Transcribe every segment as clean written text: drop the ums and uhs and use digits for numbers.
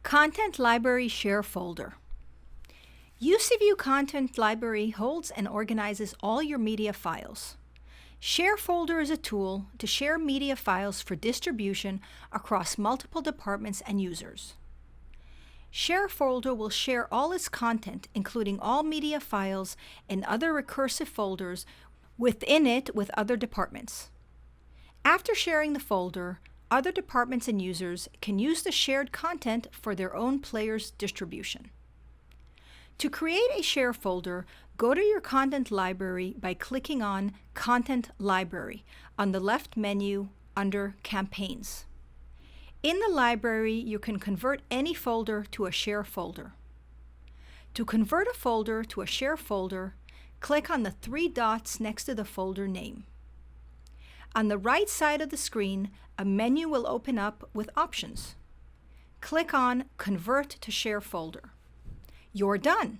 Content Library Share Folder. UCView Content Library holds and organizes all your media files. Share Folder is a tool to share media files for distribution across multiple departments and users. Share Folder will share all its content, including all media files and other recursive folders within it with other departments. After sharing the folder, other departments and users can use the shared content for their own players' distribution. To create a share folder, go to your content library by clicking on Content Library on the left menu under Campaigns. In the library, you can convert any folder to a share folder. To convert a folder to a share folder, click on the three dots next to the folder name. On the right side of the screen, a menu will open up with options. Click on Convert to Share Folder. You're done.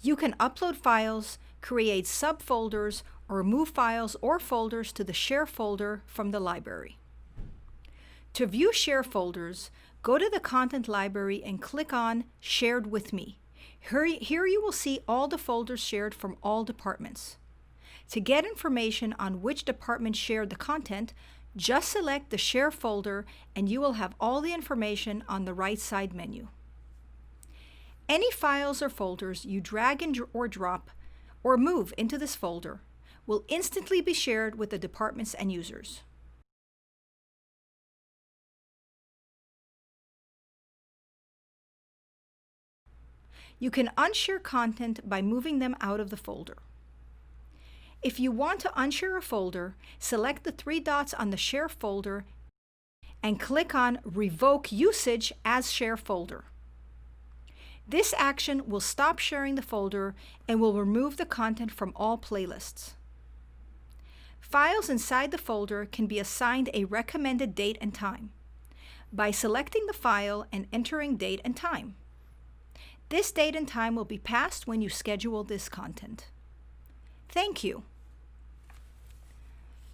You can upload files, create subfolders, or move files or folders to the share folder from the library. To view share folders, go to the Content Library and click on Shared with Me. Here you will see all the folders shared from all departments. To get information on which department shared the content, just select the Share folder and you will have all the information on the right side menu. Any files or folders you drag and or drop or move into this folder will instantly be shared with the departments and users. You can unshare content by moving them out of the folder. If you want to unshare a folder, select the three dots on the Share folder and click on Revoke Usage as Share Folder. This action will stop sharing the folder and will remove the content from all playlists. Files inside the folder can be assigned a recommended date and time by selecting the file and entering date and time. This date and time will be passed when you schedule this content. Thank you.